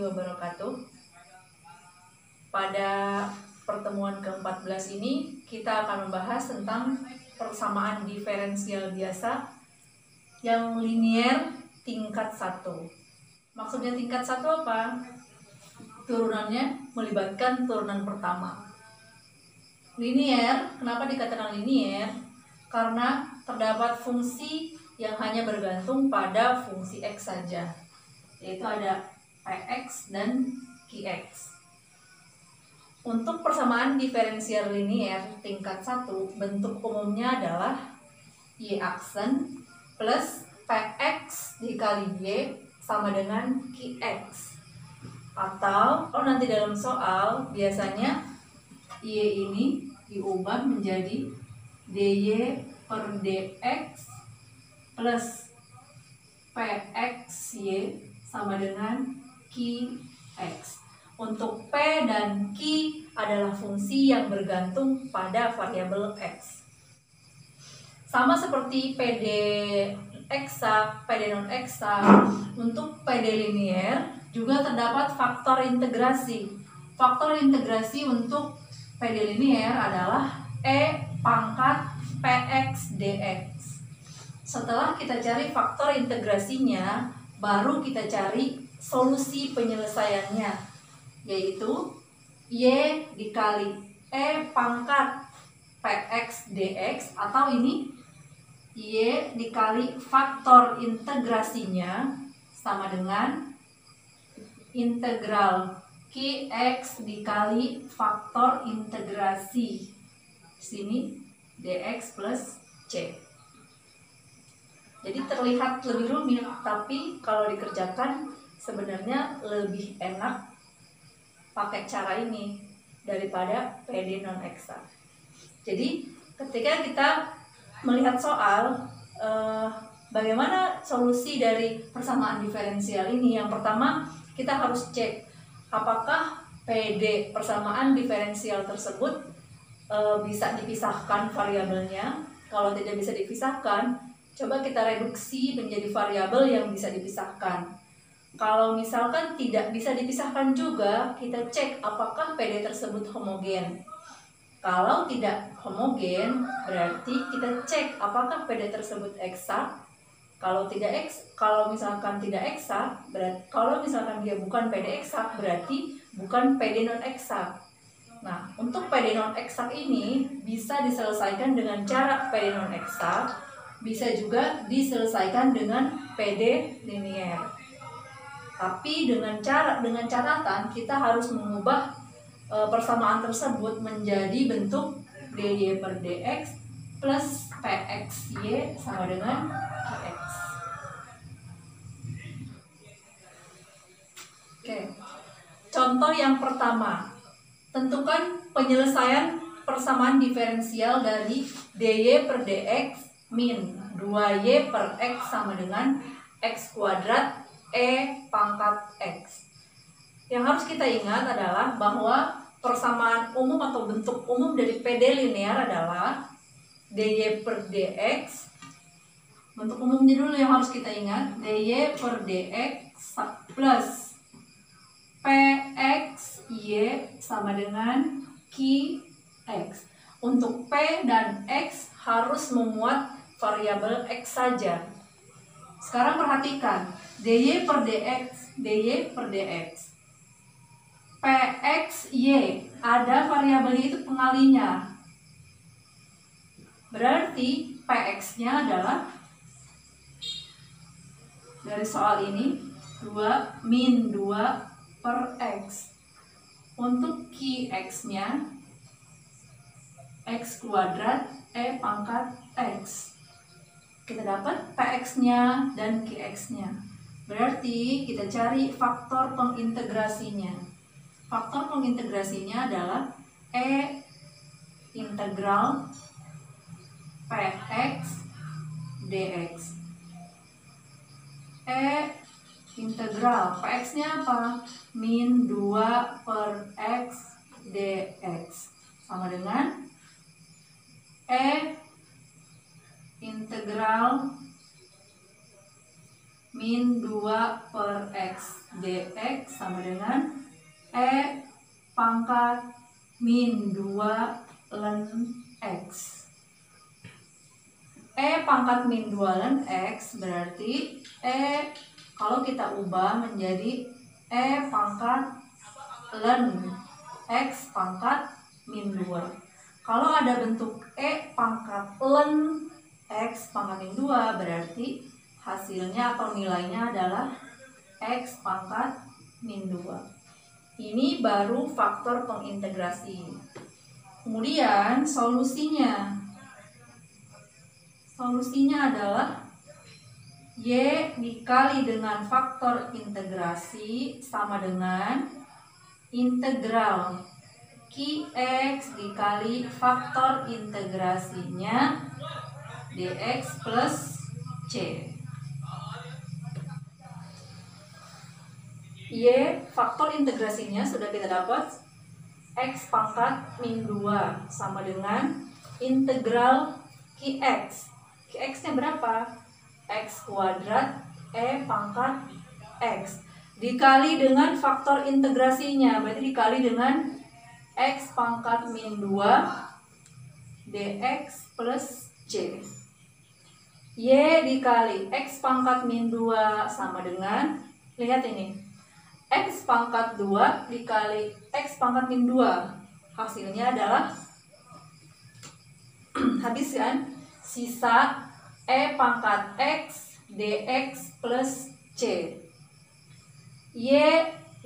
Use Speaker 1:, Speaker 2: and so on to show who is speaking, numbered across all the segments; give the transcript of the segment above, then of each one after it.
Speaker 1: wabarakatuh. Pada pertemuan ke-14 ini kita akan membahas tentang persamaan diferensial biasa yang linier tingkat 1. Maksudnya tingkat 1 apa? Turunannya melibatkan turunan pertama. Linier, kenapa dikatakan linier? Karena terdapat fungsi yang hanya bergantung pada fungsi X saja, yaitu ada Px dan Qx. Untuk persamaan diferensial linier tingkat 1, bentuk umumnya adalah Y aksen plus Px dikali Y sama dengan Qx. Atau kalau nanti dalam soal biasanya Y ini diubah menjadi dy per dx plus pxy sama dengan qx. Untuk p dan q adalah fungsi yang bergantung pada variabel x. Sama seperti PD eksak, PD non eksak, untuk PD linier juga terdapat faktor integrasi. Faktor integrasi untuk PD linier adalah E pangkat Px dx. Setelah kita cari faktor integrasinya, baru kita cari solusi penyelesaiannya, yaitu Y dikali E pangkat Px dx, atau ini Y dikali faktor integrasinya sama dengan integral Qx dikali faktor integrasi sini dx plus c. Jadi terlihat lebih rumit, tapi kalau dikerjakan sebenarnya lebih enak pakai cara ini daripada PD non eksak. Jadi ketika kita melihat soal bagaimana solusi dari persamaan diferensial ini, yang pertama kita harus cek apakah PD persamaan diferensial tersebut bisa dipisahkan variabelnya. Kalau tidak bisa dipisahkan, coba kita reduksi menjadi variabel yang bisa dipisahkan. Kalau misalkan tidak bisa dipisahkan juga, kita cek apakah PD tersebut homogen. Kalau tidak homogen, berarti kita cek apakah PD tersebut eksak. Kalau misalkan tidak eksak, kalau misalkan dia bukan PD eksak, berarti bukan PD non eksak. Nah, untuk PD non eksak ini bisa diselesaikan dengan cara PD non eksak, bisa juga diselesaikan dengan PD linier. Tapi dengan catatan kita harus mengubah persamaan tersebut menjadi bentuk dy per dx plus pxy sama dengan qx. Oke. Contoh yang pertama, tentukan penyelesaian persamaan diferensial dari dy per dx min 2y per x sama dengan x kuadrat e pangkat x. Yang harus kita ingat adalah bahwa persamaan umum atau bentuk umum dari PD linear adalah dy per dx. Bentuk umumnya dulu yang harus kita ingat, dy per dx plus pxy sama dengan qx. Untuk p dan x harus memuat variabel x saja. Sekarang perhatikan, dy per dx pxy ada variabelnya itu pengalinya. Berarti px-nya adalah dari soal ini 2 min 2 per x. Untuk qx-nya x kuadrat e pangkat x. Kita dapat px-nya dan qx-nya. Berarti kita cari faktor pengintegrasinya. Faktor pengintegrasinya adalah E integral Px dx. E integral Px-nya apa? Min 2 per x dx sama dengan E integral min 2 per X dx sama dengan E pangkat min 2 ln X. E pangkat min 2 ln X berarti E kalau kita ubah menjadi E pangkat ln X pangkat min 2. Kalau ada bentuk E pangkat ln X pangkat min 2 berarti hasilnya atau nilainya adalah X pangkat min 2. Ini baru faktor pengintegrasi. Kemudian solusinya adalah Y dikali dengan faktor integrasi sama dengan integral Qx dikali faktor integrasinya dx plus C. Y faktor integrasinya sudah kita dapat X pangkat min 2 sama dengan integral Qx. Qx-nya berapa? X kuadrat E pangkat X dikali dengan faktor integrasinya, berarti dikali dengan X pangkat min 2 dx plus C. Y dikali X pangkat min 2 sama dengan, lihat ini, X pangkat 2 dikali X pangkat min 2, hasilnya adalah habis kan, sisa E pangkat X dx plus C. Y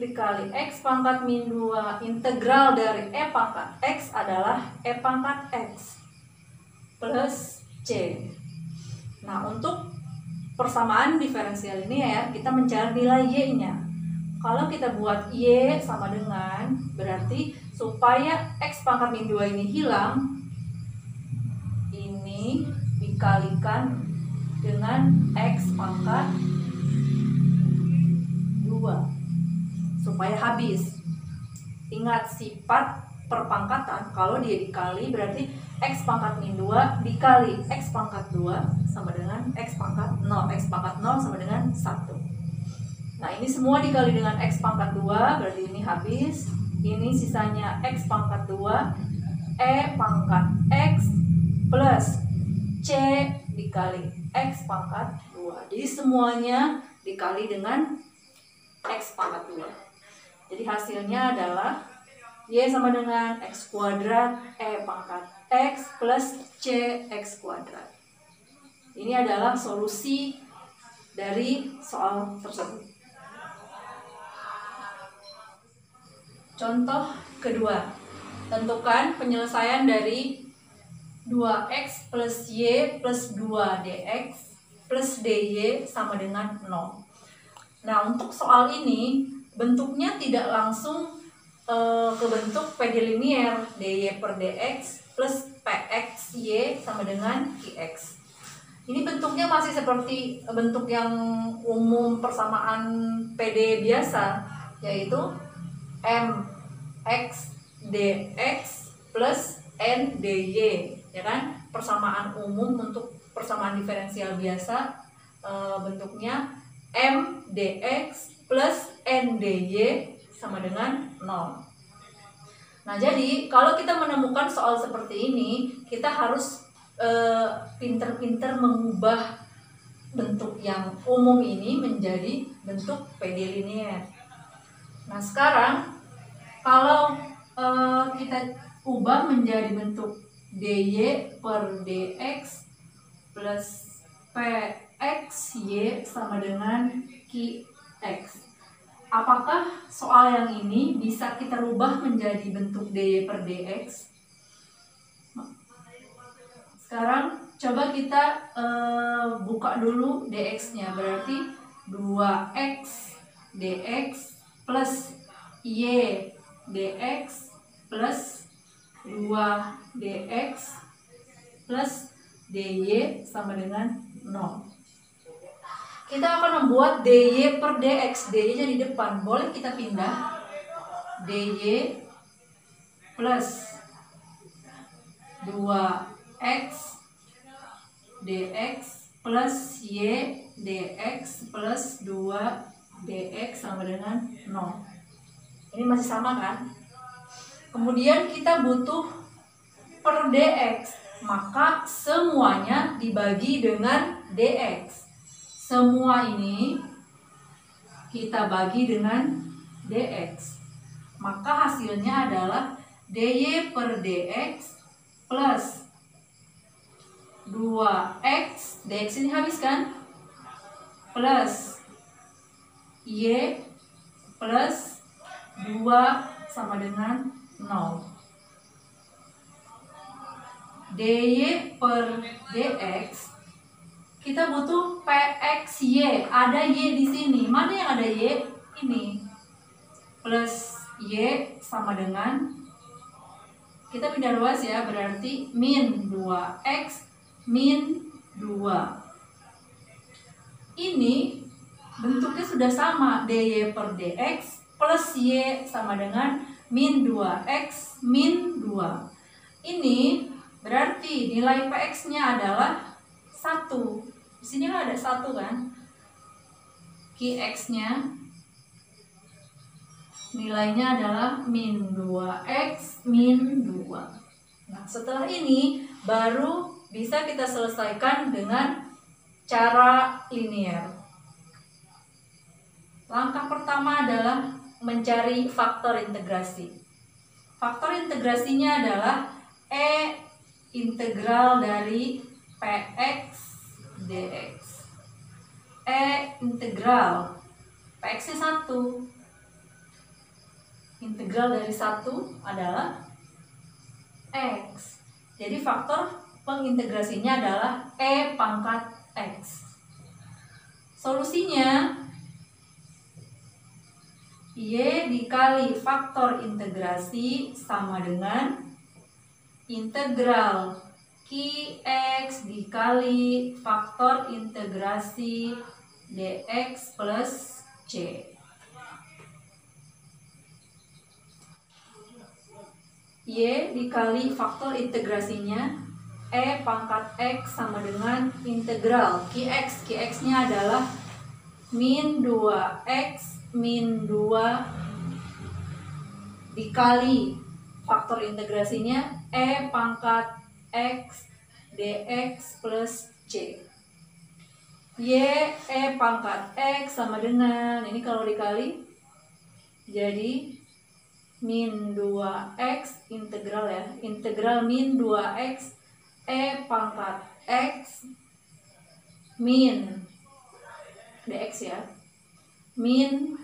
Speaker 1: dikali X pangkat min 2 integral dari E pangkat X adalah E pangkat X plus C. Nah, untuk persamaan diferensial ini ya, kita mencari nilai Y-nya. Kalau kita buat Y sama dengan, berarti supaya X pangkat min 2 ini hilang, ini dikalikan dengan X pangkat 2 supaya habis. Ingat sifat perpangkatan, kalau dia dikali berarti X pangkat min 2 dikali X pangkat 2 sama dengan X pangkat 0. X pangkat 0 sama dengan 1. Nah, ini semua dikali dengan X pangkat 2, berarti ini habis. Ini sisanya X pangkat 2 E pangkat X plus C dikali X pangkat 2. Jadi semuanya dikali dengan X pangkat 2. Jadi hasilnya adalah Y sama dengan X kuadrat E pangkat X plus C X kuadrat. Ini adalah solusi dari soal tersebut. Contoh kedua, tentukan penyelesaian dari 2x plus y plus 2 dx plus dy sama dengan 0. Nah, untuk soal ini bentuknya tidak langsung ke bentuk PD linier dy per dx plus px y sama dengan qx. Ini bentuknya masih seperti bentuk yang umum persamaan PD biasa, yaitu mx dx plus n dy, ya kan? Persamaan umum untuk persamaan diferensial biasa bentuknya m dx plus n dy sama dengan 0. Nah, jadi kalau kita menemukan soal seperti ini, kita harus pinter-pinter mengubah bentuk yang umum ini menjadi bentuk PD linier. Nah, sekarang kalau kita ubah menjadi bentuk dy per dx plus pxy sama dengan qx. Apakah soal yang ini bisa kita rubah menjadi bentuk dy per dx? Sekarang coba kita buka dulu dx-nya, berarti 2x dx plus y dx plus 2 dx plus dy sama dengan 0. Kita akan membuat dy per dx, dy-nya di depan, boleh kita pindah. dy plus 2x dx plus Y dx plus 2 dx sama dengan 0. Ini masih sama kan? Kemudian kita butuh per dx, maka semuanya dibagi dengan dx. Semua ini kita bagi dengan dx, maka hasilnya adalah dy per dx plus 2x, dx ini habis kan, plus y plus 2 sama dengan 0. dy per dx kita butuh pxy, ada y di sini. Mana yang ada y? Ini. Plus y sama dengan, kita pindah ruas ya, berarti min 2x min 2. Ini bentuknya sudah sama, dy per dx plus y sama dengan min 2x min 2. Ini berarti nilai px-nya adalah 1. Di sini ada 1 kan? Qx-nya nilainya adalah min 2x min 2. Nah, setelah ini baru bisa kita selesaikan dengan cara linear. Langkah pertama adalah mencari faktor integrasi. Faktor integrasinya adalah E integral dari Px dx. E integral Px-nya 1. Integral dari 1 adalah x. Jadi faktor pengintegrasinya adalah E pangkat x. Solusinya Y dikali faktor integrasi sama dengan integral Qx dikali faktor integrasi dx plus c. Y dikali faktor integrasinya E pangkat x sama dengan integral Qx. Qx-nya adalah min 2x min 2 dikali faktor integrasinya E pangkat x dx plus c. Y E pangkat x sama dengan, ini kalau dikali jadi min 2x integral ya, integral min 2x E pangkat x min dx ya, min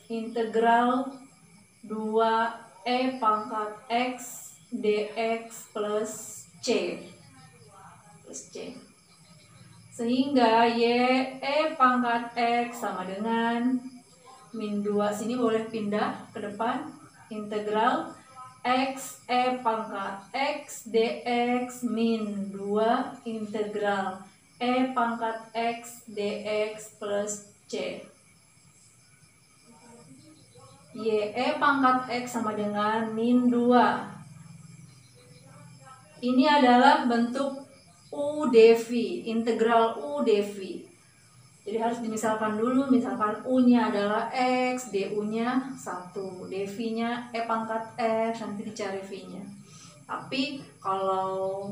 Speaker 1: integral 2 E pangkat x dx plus c. Sehingga y E pangkat x sama dengan min 2, sini boleh pindah ke depan, integral x E pangkat x dx min 2 integral E pangkat x dx plus c. Y E pangkat x sama dengan min 2. Ini adalah bentuk U dv, integral U dv. Jadi harus dimisalkan dulu, misalkan U-nya adalah x, du-nya 1, dv-nya E pangkat x, nanti dicari v-nya. Tapi kalau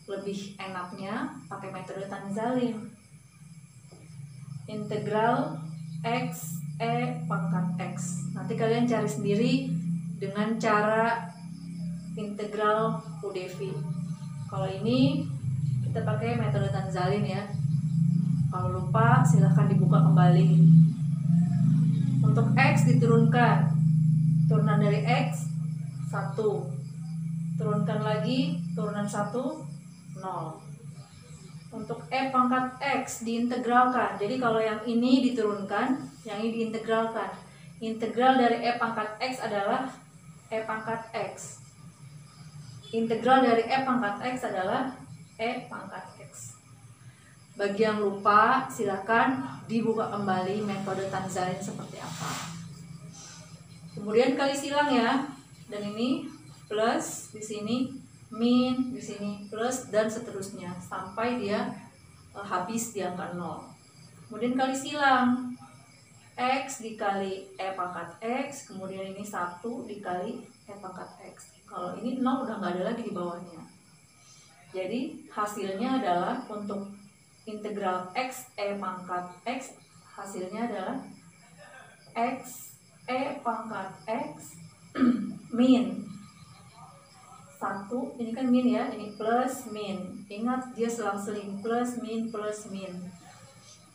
Speaker 1: lebih enaknya pakai metode Tanzalin. Integral x E pangkat x. Nanti kalian cari sendiri dengan cara integral U dv. Kalau ini kita pakai metode Tanzalin ya. Kalau lupa silahkan dibuka kembali. Untuk x diturunkan, turunan dari x 1, turunkan lagi, turunan 1 0. Untuk E pangkat x diintegralkan. Jadi kalau yang ini diturunkan, yang ini diintegralkan. Integral dari E pangkat x adalah E pangkat x. Integral dari E pangkat x adalah E pangkat x. Bagi yang lupa, silakan dibuka kembali metode Tanzalin seperti apa. Kemudian kali silang ya. Dan ini plus di sini, min di sini, plus dan seterusnya sampai dia habis di angka 0. Kemudian kali silang, X dikali E pangkat X, kemudian ini 1 dikali E pangkat X. Kalau ini 0 udah nggak ada lagi di bawahnya. Jadi hasilnya adalah untuk integral X E pangkat X, hasilnya adalah X E pangkat X min 1, ini kan min ya, ini plus min. Ingat dia selang-seling plus min.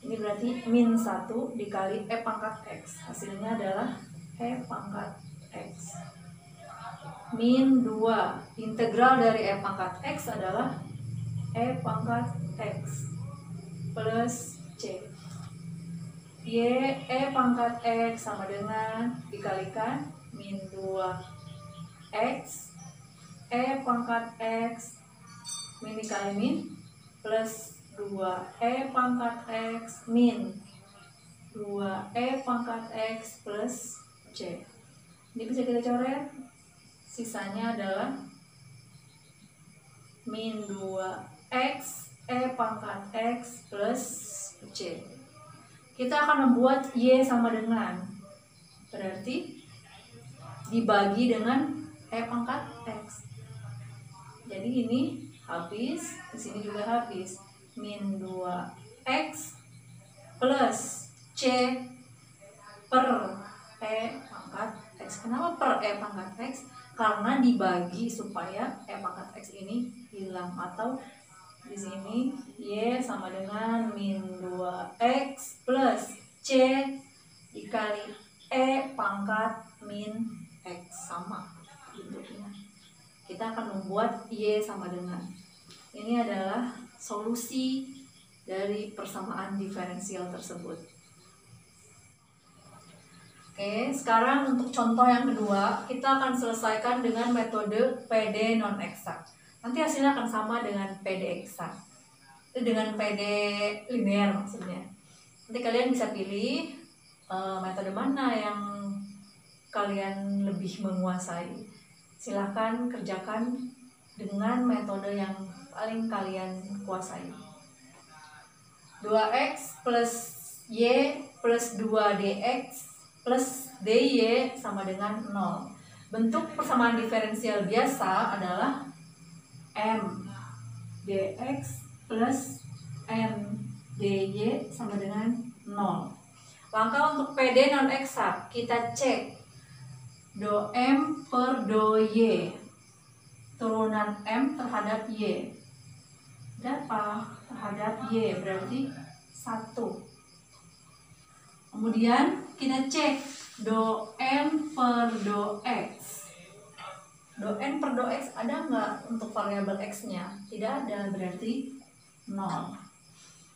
Speaker 1: Ini berarti min 1 dikali E pangkat X. Hasilnya adalah E pangkat X. Min 2. Integral dari E pangkat X adalah E pangkat X plus C. Y E pangkat X sama dengan dikalikan min 2 X E pangkat X min dikali min plus 2 E pangkat X min 2 E pangkat X plus C. Ini bisa kita coret. Sisanya adalah min 2 X E pangkat X plus C. Kita akan membuat Y sama dengan, berarti dibagi dengan E pangkat X. Jadi ini habis, di sini juga habis. Min 2X plus C per E pangkat X. Kenapa per E pangkat X? Karena dibagi supaya E pangkat X ini hilang. Atau di sini Y sama dengan min 2X plus C dikali E pangkat min X, sama bentuknya. Kita akan membuat Y sama dengan. Ini adalah solusi dari persamaan diferensial tersebut. Oke, sekarang untuk contoh yang kedua, kita akan selesaikan dengan metode PD non-eksak. Nanti hasilnya akan sama dengan PD eksak. Itu dengan PD linear maksudnya. Nanti kalian bisa pilih metode mana yang kalian lebih menguasai. Silahkan kerjakan dengan metode yang paling kalian kuasai. 2x plus y plus 2dx plus dy sama dengan 0. Bentuk persamaan diferensial biasa adalah m dx plus m dy sama dengan 0. Langkah untuk PD non-eksak, kita cek do m per do y. Turunan m terhadap y. Berapa terhadap y? Berarti 1. Kemudian kita cek do n per do x. Do n per do x ada nggak untuk variabel x-nya? Tidak ada, berarti 0.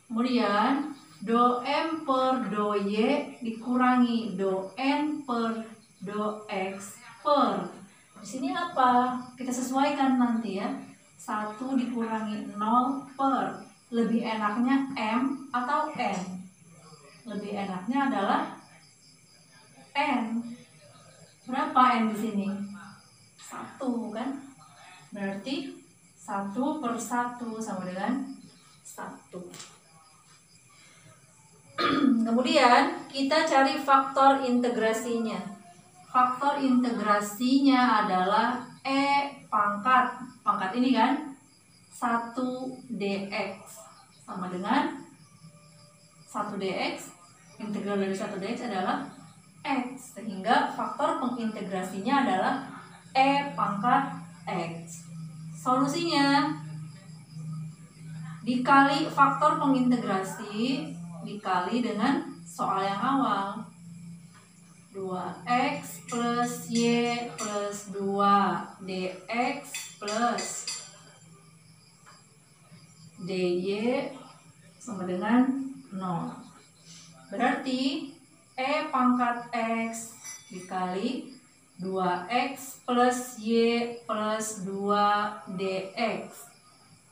Speaker 1: Kemudian do m per do y dikurangi do n per do x per. Di sini apa? Kita sesuaikan nanti ya. 1 dikurangi 0 per. Lebih enaknya m atau n? Lebih enaknya adalah n. Berapa n di sini? 1 kan? Berarti 1 per 1 sama dengan 1. Kemudian kita cari faktor integrasinya. Faktor integrasinya adalah E pangkat ini kan 1 dx sama dengan 1 dx, integral dari 1 dx adalah x, sehingga faktor pengintegrasinya adalah E pangkat x. Solusinya dikali faktor pengintegrasi dikali dengan soal yang awal, 2x plus y plus 2 dx plus dy sama dengan 0. Berarti E pangkat x dikali 2x plus y plus 2 dx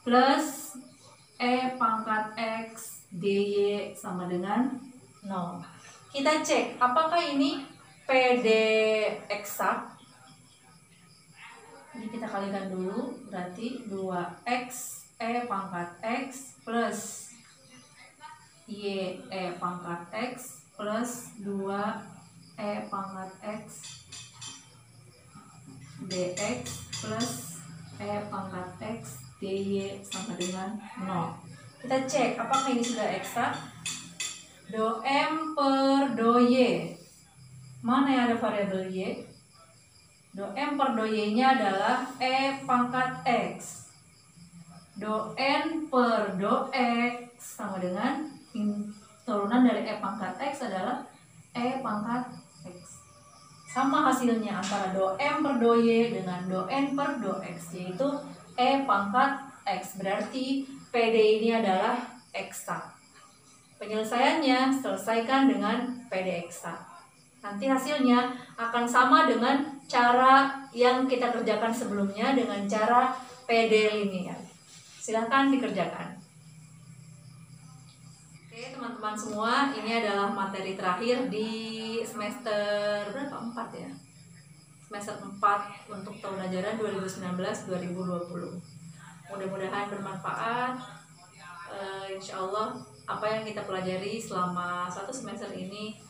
Speaker 1: plus E pangkat x dy sama dengan 0. Kita cek apakah ini PD eksak. Ini kita kalikan dulu, berarti 2x E pangkat x plus Y pangkat X plus 2 pangkat X dx plus pangkat X dy sama dengan 0. Kita cek apakah ini sudah eksak. Do M per do Y, mana yang ada variabel Y? Do M per do Y nya adalah pangkat X. Do N per do X sama dengan turunan dari pangkat X adalah pangkat X. Sama hasilnya antara do M per do Y dengan do N per do X, yaitu pangkat X. Berarti PD ini adalah eksak. Penyelesaiannya selesaikan dengan PD eksak. Nanti hasilnya akan sama dengan cara yang kita kerjakan sebelumnya dengan cara PD linear. Silahkan dikerjakan. Oke teman-teman semua, ini adalah materi terakhir di semester berapa? 4 ya? Semester 4 untuk tahun ajaran 2019-2020. Mudah-mudahan bermanfaat. Insya Allah apa yang kita pelajari selama 1 semester ini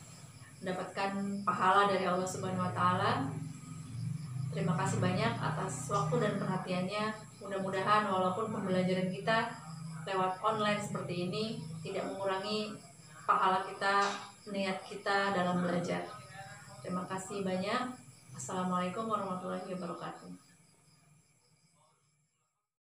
Speaker 1: mendapatkan pahala dari Allah Subhanahu wa Ta'ala. Terima kasih banyak atas waktu dan perhatiannya. Mudah-mudahan walaupun pembelajaran kita lewat online seperti ini tidak mengurangi pahala kita, niat kita dalam belajar. Terima kasih banyak. Assalamualaikum warahmatullahi wabarakatuh.